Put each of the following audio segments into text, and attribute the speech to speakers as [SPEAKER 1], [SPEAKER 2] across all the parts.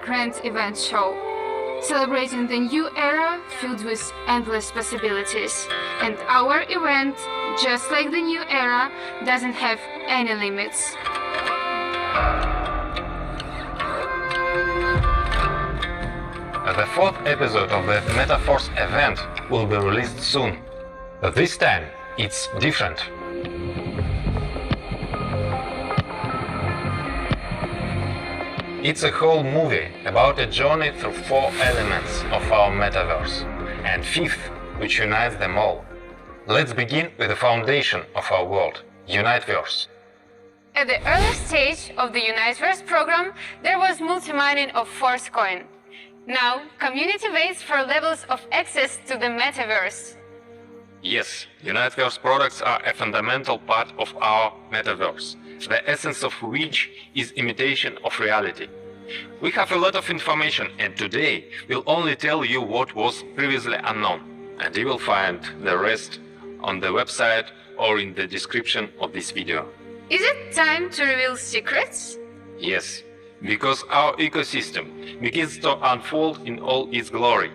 [SPEAKER 1] grand event show, celebrating the new era filled with endless possibilities. And our event, just like the new era, doesn't have any limits.
[SPEAKER 2] The fourth episode of the Metaverse event will be released soon. This time, it's different. It's a whole movie about a journey through four elements of our metaverse, and fifth, which unites them all. Let's begin with the foundation of our world, Uniteverse.
[SPEAKER 1] At the early stage of the Uniteverse program, there was multi-mining of Forcecoin. Now, community waits for levels of access to the metaverse.
[SPEAKER 2] Yes, Uniteverse products are a fundamental part of our metaverse, the essence of which is imitation of reality. We have a lot of information, and today we'll only tell you what was previously unknown, and you will find the rest on the website or in the description of this video.
[SPEAKER 1] Is it time to reveal secrets?
[SPEAKER 2] Yes, because our ecosystem begins to unfold in all its glory,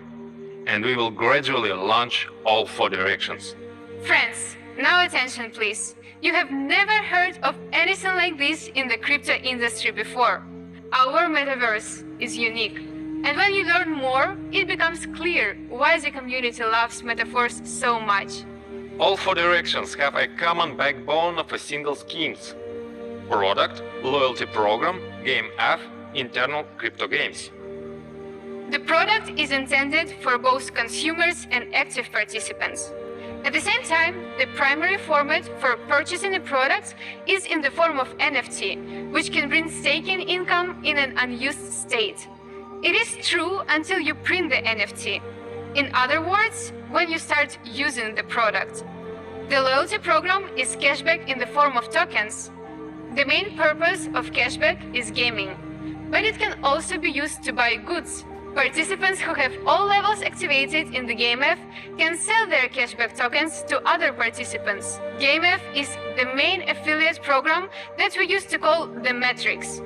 [SPEAKER 2] and we will gradually launch all four directions.
[SPEAKER 1] Friends, now attention please. You have never heard of anything like this in the crypto industry before. Our metaverse is unique. And when you learn more, it becomes clear why the community loves Metaverse so much.
[SPEAKER 2] All four directions have a common backbone of a single schemes: product, loyalty program, game app, internal crypto games.
[SPEAKER 1] The product is intended for both consumers and active participants. At the same time, the primary format for purchasing the product is in the form of NFT, which can bring staking income in an unused state. It is true until you print the NFT. In other words, when you start using the product. The loyalty program is cashback in the form of tokens. The main purpose of cashback is gaming, but it can also be used to buy goods. Participants who have all levels activated in the GameF can sell their cashback tokens to other participants. GameF is the main affiliate program that we used to call the Matrix.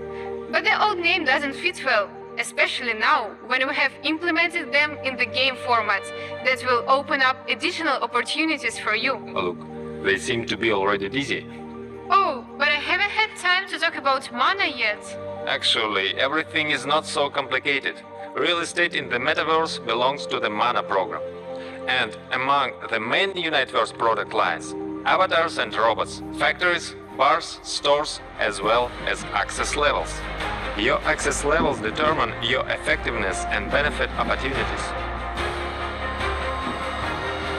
[SPEAKER 1] But the old name doesn't fit well, especially now when we have implemented them in the game format that will open up additional opportunities for you.
[SPEAKER 2] Look, they seem to be already dizzy.
[SPEAKER 1] Oh, but I haven't had time to talk about Mana yet.
[SPEAKER 2] Actually, everything is not so complicated. Real estate in the metaverse belongs to the Mana program. And among the main Uniteverse product lines, avatars and robots, factories, bars, stores, as well as access levels. Your access levels determine your effectiveness and benefit opportunities.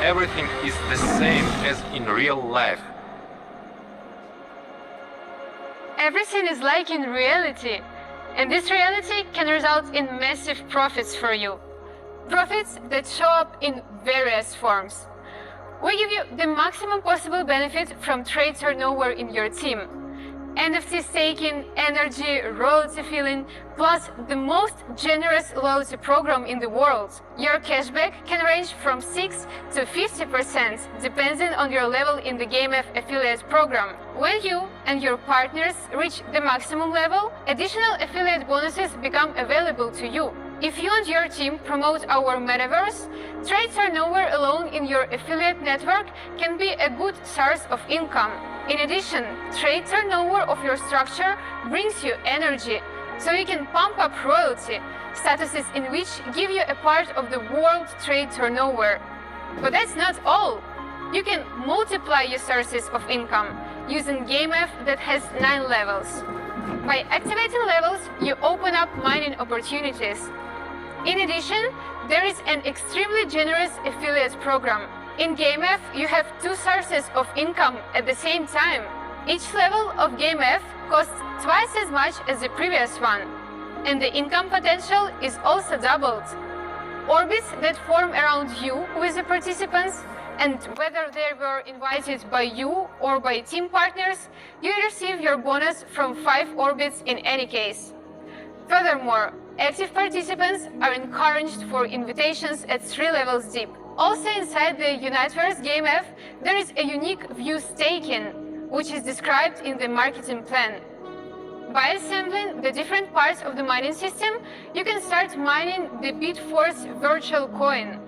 [SPEAKER 2] Everything is the same as in real life.
[SPEAKER 1] Everything is like in reality. And this reality can result in massive profits for you. Profits that show up in various forms. We give you the maximum possible benefit from trade turnover in your team. NFT staking, energy, royalty filling, plus the most generous loyalty program in the world. Your cashback can range from 6 to 50% depending on your level in the GameF affiliate program. When you and your partners reach the maximum level, additional affiliate bonuses become available to you. If you and your team promote our metaverse, trade turnover alone in your affiliate network can be a good source of income. In addition, trade turnover of your structure brings you energy, so you can pump up royalty, statuses in which give you a part of the world trade turnover. But that's not all. You can multiply your sources of income using GameF that has 9 levels. By activating levels, you open up mining opportunities. In addition, there is an extremely generous affiliate program. In GameF, you have 2 sources of income at the same time. Each level of GameF costs twice as much as the previous one, and the income potential is also doubled. Orbits that form around you with the participants, and whether they were invited by you or by team partners, you receive your bonus from 5 orbits in any case. Furthermore, active participants are encouraged for invitations at 3 levels deep. Also inside the Uniteverse GameF, there is a unique view staking, which is described in the marketing plan. By assembling the different parts of the mining system, you can start mining the Bitforce virtual coin.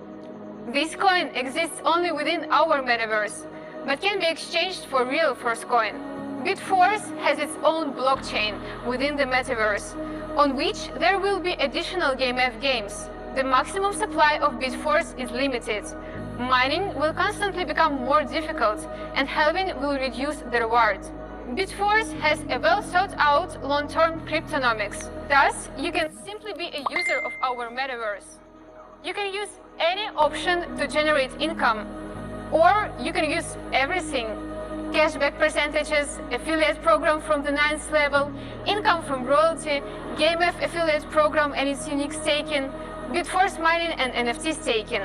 [SPEAKER 1] This coin exists only within our metaverse, but can be exchanged for real Force coin. Bitforce has its own blockchain within the metaverse, on which there will be additional GameF games. The maximum supply of Bitforce is limited. Mining will constantly become more difficult, and halving will reduce the reward. Bitforce has a well-thought-out long-term cryptonomics. Thus, you can simply be a user of our metaverse. You can use any option to generate income, or you can use everything. Cashback percentages, affiliate program from the 9th level, income from royalty, GameF affiliate program and its unique staking, Bitforce mining and NFT staking.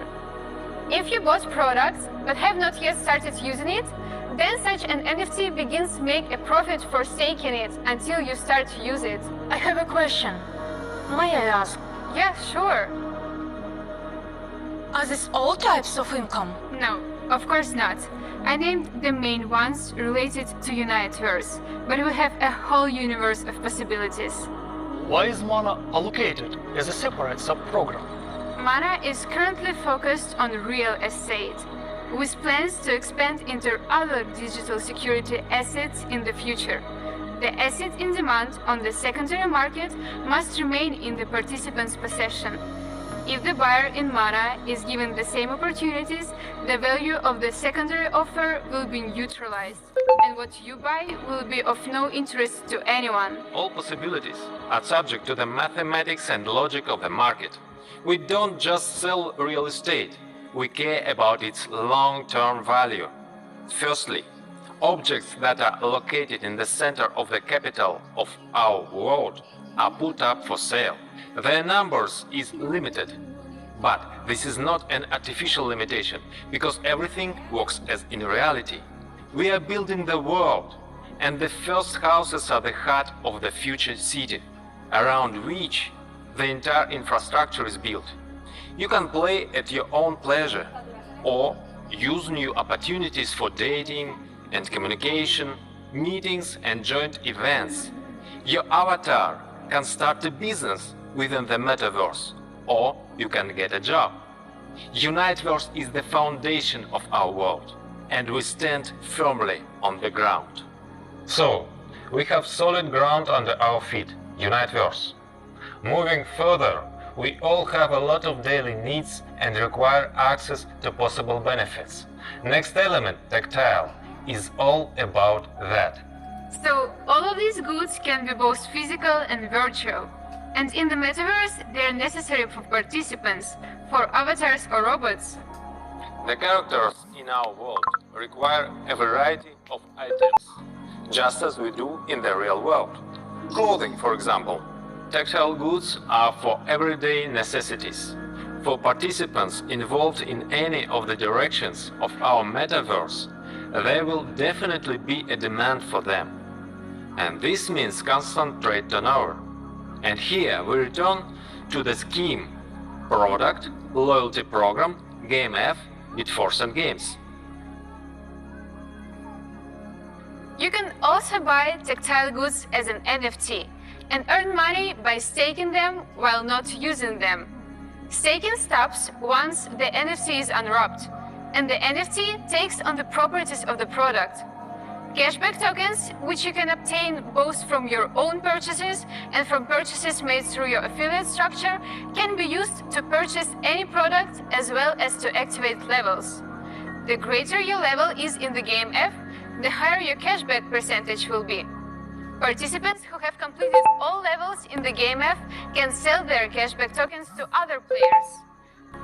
[SPEAKER 1] If you bought products but have not yet started using it, then such an NFT begins to make a profit for staking it until you start to use it.
[SPEAKER 3] I have a question. May I ask?
[SPEAKER 1] Yeah, sure.
[SPEAKER 3] Are these all types of income?
[SPEAKER 1] No, of course not. I named the main ones related to Uniteverse, but we have a whole universe of possibilities.
[SPEAKER 4] Why is Mana allocated as a separate sub-program?
[SPEAKER 1] Mana is currently focused on real estate, with plans to expand into other digital security assets in the future. The asset in demand on the secondary market must remain in the participant's possession. If the buyer in Mana is given the same opportunities, the value of the secondary offer will be neutralized, and what you buy will be of no interest to anyone.
[SPEAKER 2] All possibilities are subject to the mathematics and logic of the market. We don't just sell real estate, we care about its long-term value. Firstly, objects that are located in the center of the capital of our world are put up for sale. Their numbers is limited. But this is not an artificial limitation, because everything works as in reality. We are building the world, and the first houses are the heart of the future city, around which the entire infrastructure is built. You can play at your own pleasure, or use new opportunities for dating and communication, meetings and joint events. Your avatar can start a business within the metaverse, or you can get a job. Uniteverse is the foundation of our world, and we stand firmly on the ground. So, we have solid ground under our feet, Uniteverse. Moving further, we all have a lot of daily needs and require access to possible benefits. Next element, Tactile, is all about that.
[SPEAKER 1] So, all of these goods can be both physical and virtual. And in the metaverse, they are necessary for participants, for avatars or robots.
[SPEAKER 2] The characters in our world require a variety of items, just as we do in the real world. Clothing, for example. Tactile goods are for everyday necessities. For participants involved in any of the directions of our metaverse, there will definitely be a demand for them. And this means constant trade turnover. And here we return to the scheme: product, loyalty program, GameF, Bitforce and games.
[SPEAKER 1] You can also buy tactile goods as an NFT and earn money by staking them while not using them. Staking stops once the NFT is unwrapped, and the NFT takes on the properties of the product. Cashback tokens, which you can obtain both from your own purchases and from purchases made through your affiliate structure, can be used to purchase any product as well as to activate levels. The greater your level is in the GameF, the higher your cashback percentage will be. Participants who have completed all levels in the GameF can sell their cashback tokens to other players.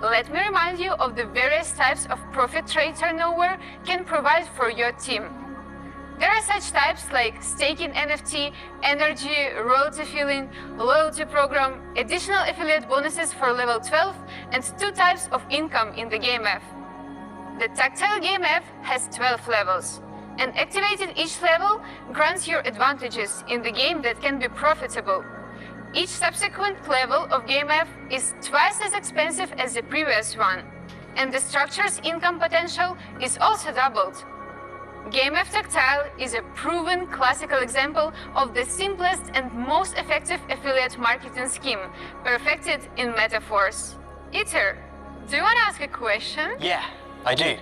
[SPEAKER 1] Let me remind you of the various types of profit trade turnover can provide for your team. There are such types like staking NFT, energy, royalty filling, loyalty program, additional affiliate bonuses for level 12, and 2 types of income in the GameF. The Tactile GameF has 12 levels, and activating each level grants you advantages in the game that can be profitable. Each subsequent level of GameF is twice as expensive as the previous one, and the structure's income potential is also doubled. GameF Tactile is a proven classical example of the simplest and most effective affiliate marketing scheme, perfected in metaphors. Iter, do you want to ask a question?
[SPEAKER 5] Yeah, I do.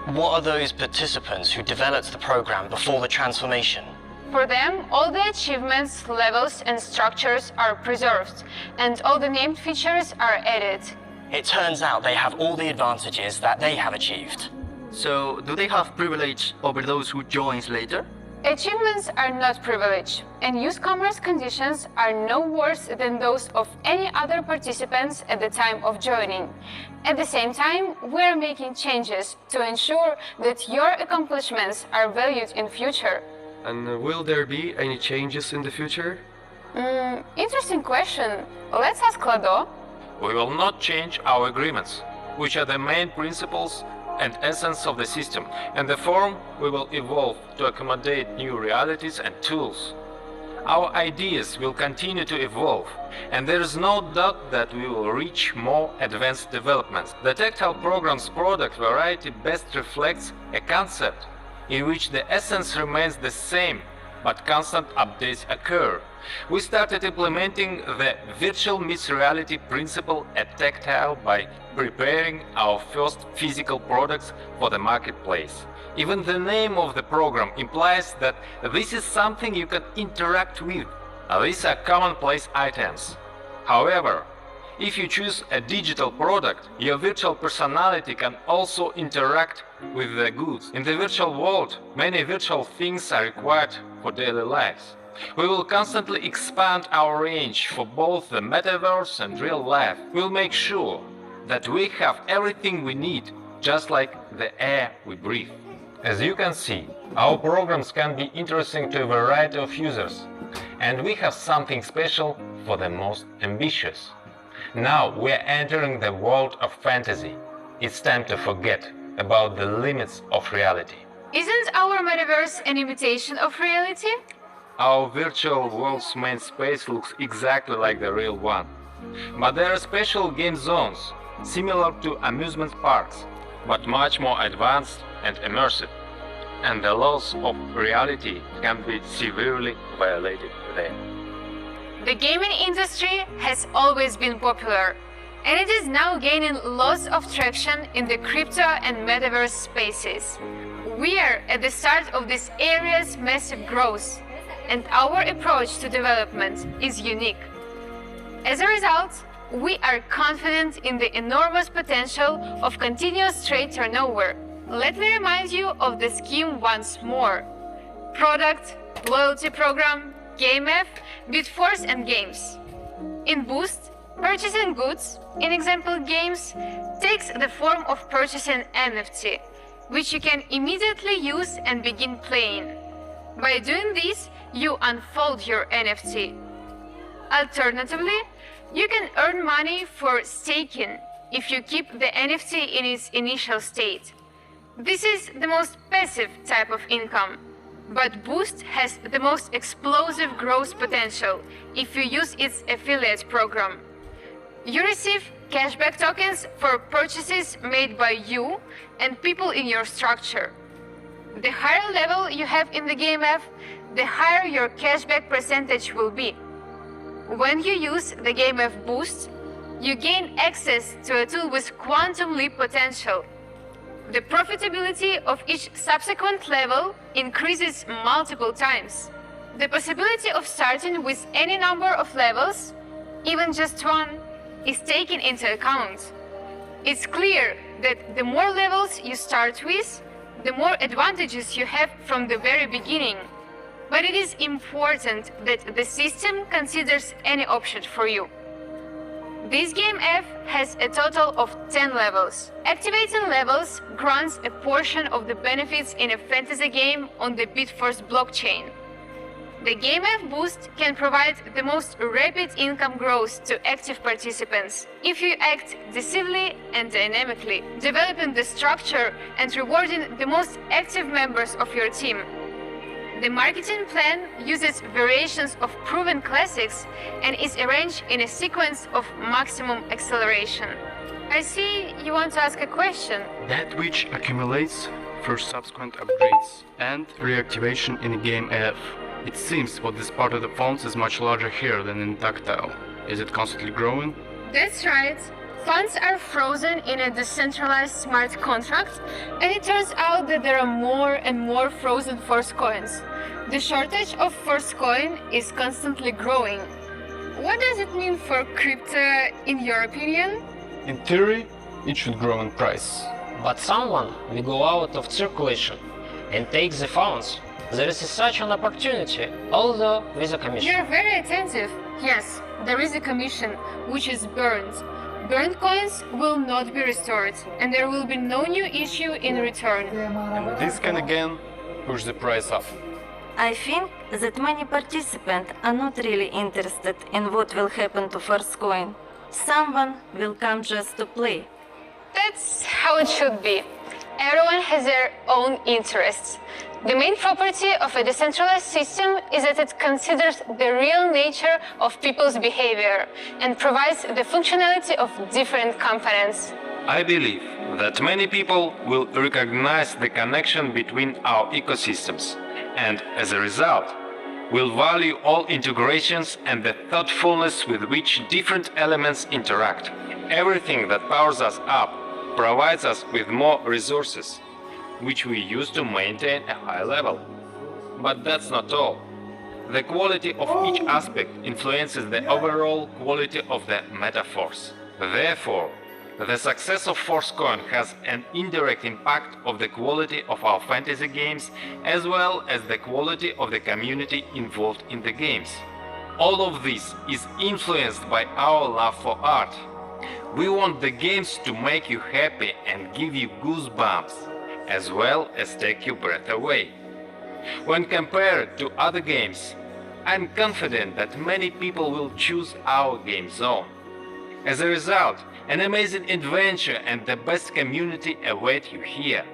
[SPEAKER 5] What are those participants who developed the program before the transformation?
[SPEAKER 1] For them, all the achievements, levels, and structures are preserved, and all the named features are added.
[SPEAKER 5] It turns out they have all the advantages that they have achieved.
[SPEAKER 6] So, do they have privilege over those who joins later?
[SPEAKER 1] Achievements are not privilege, and newcomers' conditions are no worse than those of any other participants at the time of joining. At the same time, we are making changes to ensure that your accomplishments are valued in future.
[SPEAKER 7] And will there be any changes in the future?
[SPEAKER 1] Interesting question. Let's ask Klado.
[SPEAKER 2] We will not change our agreements, which are the main principles and essence of the system, and the form we will evolve to accommodate new realities and tools. Our ideas will continue to evolve, and there is no doubt that we will reach more advanced developments. The Tactile program's product variety best reflects a concept in which the essence remains the same, but constant updates occur. We started implementing the virtual meets reality principle at Tactile by preparing our first physical products for the marketplace. Even the name of the program implies that this is something you can interact with. These are commonplace items. However, if you choose a digital product, your virtual personality can also interact with the goods. In the virtual world, many virtual things are required for daily lives. We will constantly expand our range for both the metaverse and real life. We'll make sure that we have everything we need, just like the air we breathe. As you can see, our programs can be interesting to a variety of users, and we have something special for the most ambitious. Now we are entering the world of fantasy. It's time to forget about the limits of reality.
[SPEAKER 1] Isn't our metaverse an imitation of reality?
[SPEAKER 2] Our virtual world's main space looks exactly like the real one. But there are special game zones, similar to amusement parks, but much more advanced and immersive. And the laws of reality can be severely violated there.
[SPEAKER 1] The gaming industry has always been popular, and it is now gaining lots of traction in the crypto and metaverse spaces. We are at the start of this area's massive growth, and our approach to development is unique. As a result, we are confident in the enormous potential of continuous trade turnover. Let me remind you of the scheme once more. Product, loyalty program, GameF, Bitforce and games. In Boost, purchasing goods, in example games, takes the form of purchasing NFT, which you can immediately use and begin playing. By doing this, you unfold your NFT. Alternatively, you can earn money for staking if you keep the NFT in its initial state. This is the most passive type of income, but Boost has the most explosive growth potential if you use its affiliate program. You receive cashback tokens for purchases made by you and people in your structure. The higher level you have in the GameF, the higher your cashback percentage will be. When you use the GameF Boost, you gain access to a tool with quantum leap potential. The profitability of each subsequent level increases multiple times. The possibility of starting with any number of levels, even just one, is taken into account. It's clear that the more levels you start with, the more advantages you have from the very beginning. But it is important that the system considers any option for you. This GameF has a total of 10 levels. Activating levels grants a portion of the benefits in a fantasy game on the Bitforce blockchain. The GameF Boost can provide the most rapid income growth to active participants if you act decisively and dynamically, developing the structure and rewarding the most active members of your team. The marketing plan uses variations of proven classics and is arranged in a sequence of maximum acceleration. I see you want to ask a question.
[SPEAKER 7] That which accumulates
[SPEAKER 8] for subsequent upgrades and reactivation in Game F. It seems what this part of the funds is much larger here than in Tactile. Is it constantly growing?
[SPEAKER 1] That's right. Funds are frozen in a decentralized smart contract, and it turns out that there are more and more frozen Force coins. The shortage of Force coin is constantly growing. What does it mean for crypto, in your opinion?
[SPEAKER 8] In theory, it should grow in price.
[SPEAKER 9] But someone will go out of circulation and take the funds. There is such an opportunity, although with a commission.
[SPEAKER 1] You're very attentive. Yes, there is a commission, which is burned. Burned coins will not be restored, and there will be no new issue in return.
[SPEAKER 8] And this can again push the price up.
[SPEAKER 10] I think that many participants are not really interested in what will happen to Force coin. Someone will come just to play.
[SPEAKER 1] That's how it should be. Everyone has their own interests. The main property of a decentralized system is that it considers the real nature of people's behavior and provides the functionality of different components.
[SPEAKER 2] I believe that many people will recognize the connection between our ecosystems and, as a result, will value all integrations and the thoughtfulness with which different elements interact. Everything that powers us up provides us with more resources, which we use to maintain a high level. But that's not all. The quality of each aspect influences the overall quality of the metaforce. Therefore, the success of ForceCoin has an indirect impact of the quality of our fantasy games as well as the quality of the community involved in the games. All of this is influenced by our love for art. We want the games to make you happy and give you goosebumps, as well as take your breath away. When compared to other games, I'm confident that many people will choose our game zone. As a result, an amazing adventure and the best community await you here.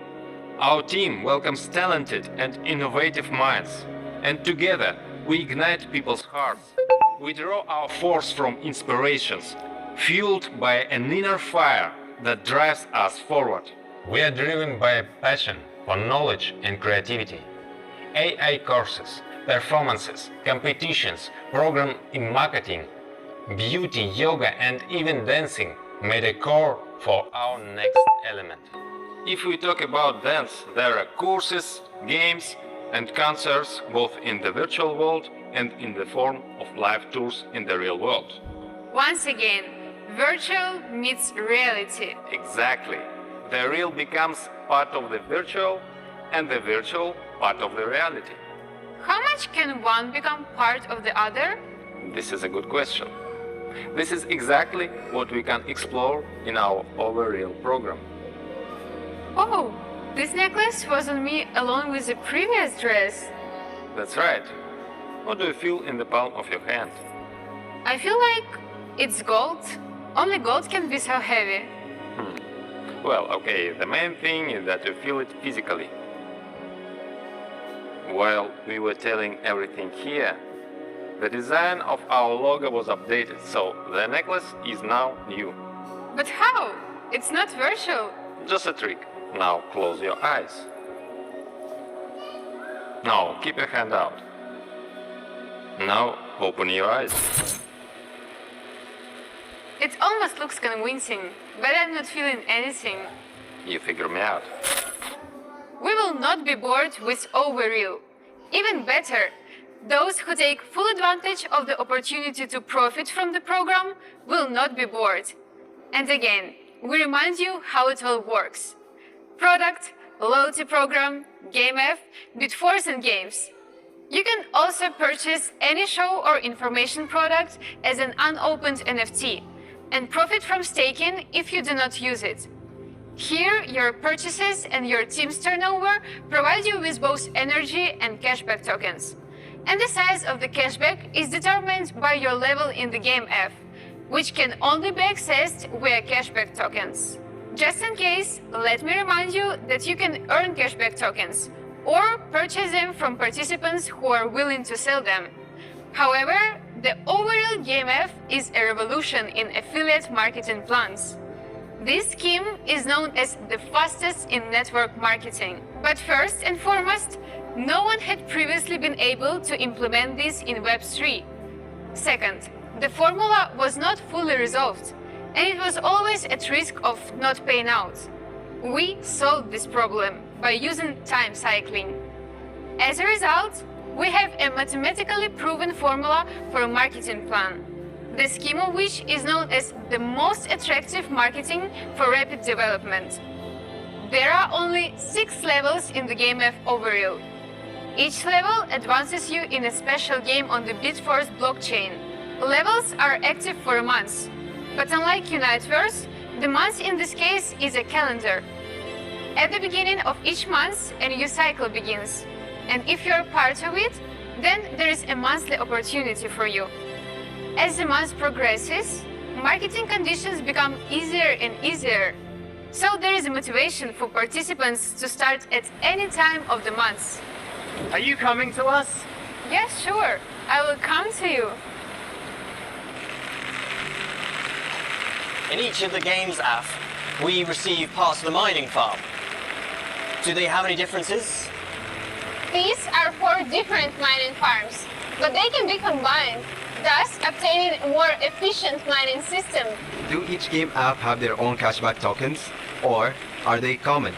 [SPEAKER 2] Our team welcomes talented and innovative minds, and together we ignite people's hearts. We draw our force from inspirations, fueled by an inner fire that drives us forward. We are driven by a passion for knowledge and creativity. AI courses, performances, competitions, program in marketing, beauty, yoga and even dancing made a core for our next element. If we talk about dance, there are courses, games and concerts both in the virtual world and in the form of live tours in the real world.
[SPEAKER 1] Once again, virtual meets reality.
[SPEAKER 2] Exactly. The real becomes part of the virtual and the virtual part of the reality.
[SPEAKER 1] How much can one become part of the other?
[SPEAKER 2] This is a good question. This is exactly what we can explore in our Overreal program.
[SPEAKER 1] Oh, this necklace was on me along with the previous dress.
[SPEAKER 2] That's right. What do you feel in the palm of your hand?
[SPEAKER 1] I feel like it's gold. Only gold can be so heavy.
[SPEAKER 2] Well, okay, the main thing is that you feel it physically. While we were telling everything here, the design of our logo was updated, so the necklace is now new.
[SPEAKER 1] But how? It's not virtual.
[SPEAKER 2] Just a trick. Now close your eyes. No, keep your hand out. Now open your eyes.
[SPEAKER 1] It almost looks convincing, but I'm not feeling anything.
[SPEAKER 2] You figure me out.
[SPEAKER 1] We will not be bored with Overreal. Even better, those who take full advantage of the opportunity to profit from the program will not be bored. And again, we remind you how it all works. Product, loyalty program, GameF, Bitforce and games. You can also purchase any show or information product as an unopened NFT and profit from staking if you do not use it. Here, your purchases and your team's turnover provide you with both energy and cashback tokens. And the size of the cashback is determined by your level in the game F, which can only be accessed via cashback tokens. Just in case, let me remind you that you can earn cashback tokens or purchase them from participants who are willing to sell them. However, the Overreal Game F is a revolution in affiliate marketing plans. This scheme is known as the fastest in network marketing. But first and foremost, no one had previously been able to implement this in Web3. Second, the formula was not fully resolved, and it was always at risk of not paying out. We solved this problem by using time cycling. As a result, we have a mathematically proven formula for a marketing plan, the scheme of which is known as the most attractive marketing for rapid development. There are only 6 levels in the GameF overview. Each level advances you in a special game on the Bitforce blockchain. Levels are active for a month, but unlike Uniteverse, the month in this case is a calendar. At the beginning of each month, a new cycle begins, and if you're part of it, then there is a monthly opportunity for you. As the month progresses, marketing conditions become easier and easier, so there is a motivation for participants to start at any time of the month.
[SPEAKER 11] Are you coming to us?
[SPEAKER 1] Yes, sure, I will come to you.
[SPEAKER 5] In each of the games app, we receive parts of the mining farm. Do they have any differences?
[SPEAKER 1] These are 4 different mining farms, but they can be combined, thus obtaining a more efficient mining system.
[SPEAKER 12] Do each game app have their own cashback tokens, or are they common?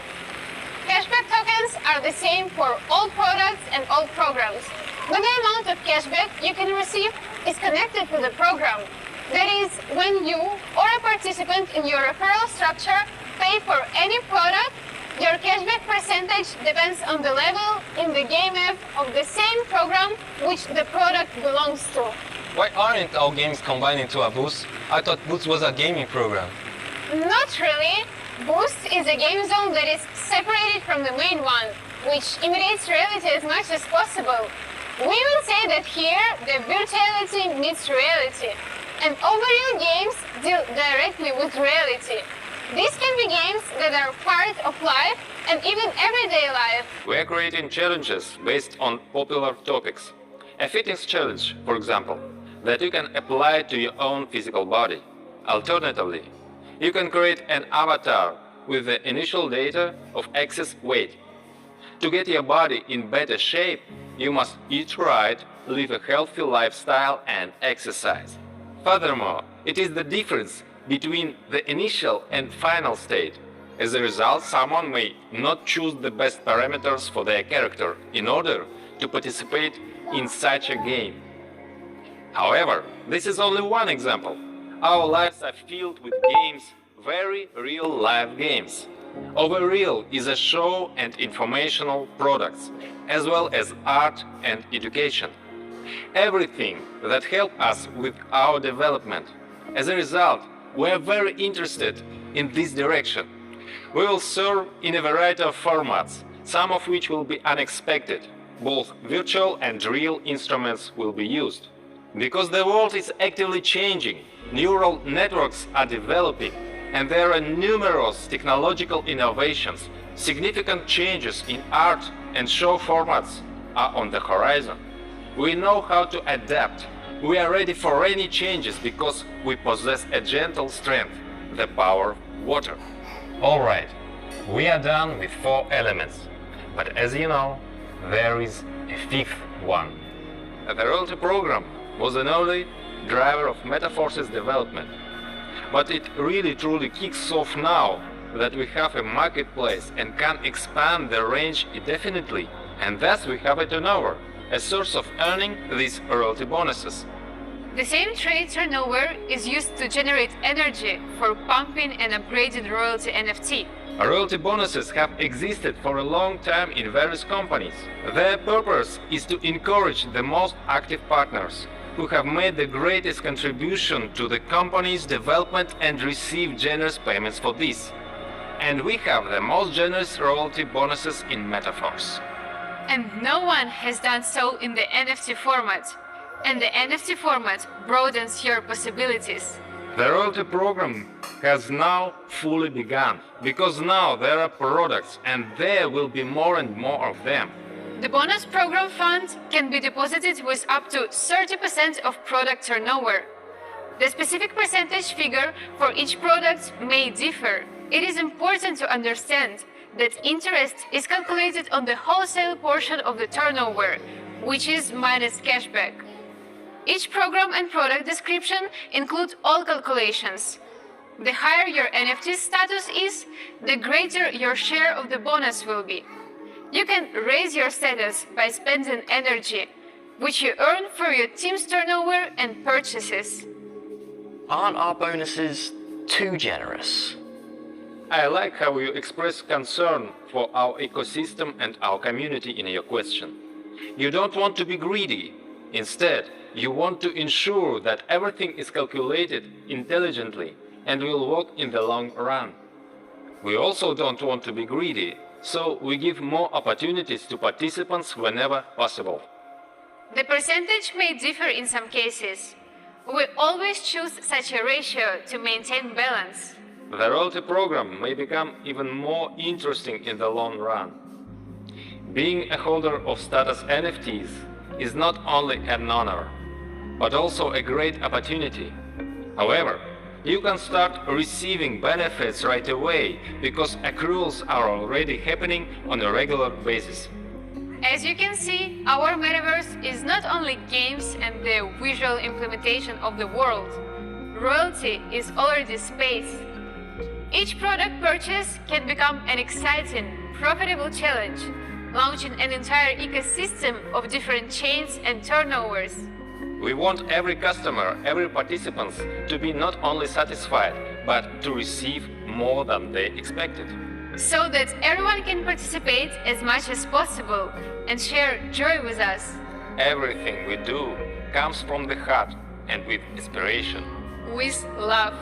[SPEAKER 1] Cashback tokens are the same for all products and all programs, but the amount of cashback you can receive is connected to the program. That is, when you or a participant in your referral structure pay for any product, your cashback percentage depends on the level in the GameF of the same program which the product belongs to.
[SPEAKER 2] Why aren't our games combined into a Boost? I thought Boost was a gaming program.
[SPEAKER 1] Not really. Boost is a game zone that is separated from the main one, which imitates reality as much as possible. We will say that here the virtuality meets reality, and overreal games deal directly with reality. These can be games that are part of life and even everyday life.
[SPEAKER 2] We are creating challenges based on popular topics. A fitness challenge, for example, that you can apply to your own physical body. Alternatively, you can create an avatar with the initial data of excess weight. To get your body in better shape, you must eat right, live a healthy lifestyle and exercise. Furthermore, it is the difference between the initial and final state. As a result, someone may not choose the best parameters for their character in order to participate in such a game. However, this is only one example. Our lives are filled with games, very real life games. Overreal is a show and informational products, as well as art and education. Everything that helps us with our development. As a result, we are very interested in this direction. We will serve in a variety of formats, some of which will be unexpected. Both virtual and real instruments will be used. Because the world is actively changing, neural networks are developing, and there are numerous technological innovations. Significant changes in art and show formats are on the horizon. We know how to adapt. We are ready for any changes because we possess a gentle strength, the power of water. Alright, we are done with 4 elements, but as you know, there is a 5th one. The royalty program was an early driver of Metaforce's development, but it really truly kicks off now that we have a marketplace and can expand the range indefinitely, and thus we have a turnover, a source of earning these royalty bonuses.
[SPEAKER 1] The same trade turnover is used to generate energy for pumping and upgraded royalty NFT.
[SPEAKER 2] Royalty bonuses have existed for a long time in various companies. Their purpose is to encourage the most active partners who have made the greatest contribution to the company's development and receive generous payments for this. And we have the most generous royalty bonuses in Metaforce.
[SPEAKER 1] And no one has done so in the NFT format. And the NFT format broadens your possibilities.
[SPEAKER 2] The royalty program has now fully begun, because now there are products and there will be more and more of them.
[SPEAKER 1] The bonus program fund can be deposited with up to 30% of product turnover. The specific percentage figure for each product may differ. It is important to understand that interest is calculated on the wholesale portion of the turnover, which is minus cashback. Each program and product description include all calculations. The higher your NFT status is, the greater your share of the bonus will be. You can raise your status by spending energy, which you earn for your team's turnover and purchases.
[SPEAKER 5] Aren't our bonuses too generous?
[SPEAKER 2] I like how you express concern for our ecosystem and our community in your question. You don't want to be greedy. Instead, you want to ensure that everything is calculated intelligently and will work in the long run. We also don't want to be greedy, so we give more opportunities to participants whenever possible.
[SPEAKER 1] The percentage may differ in some cases. We always choose such a ratio to maintain balance.
[SPEAKER 2] The royalty program may become even more interesting in the long run. Being a holder of status NFTs is not only an honor, but also a great opportunity. However, you can start receiving benefits right away because accruals are already happening on a regular basis.
[SPEAKER 1] As you can see, our metaverse is not only games and the visual implementation of the world. Royalty is already space. Each product purchase can become an exciting, profitable challenge, launching an entire ecosystem of different chains and turnovers.
[SPEAKER 2] We want every customer, every participant to be not only satisfied, but to receive more than they expected.
[SPEAKER 1] So that everyone can participate as much as possible and share joy with us.
[SPEAKER 2] Everything we do comes from the heart and with inspiration.
[SPEAKER 1] With love.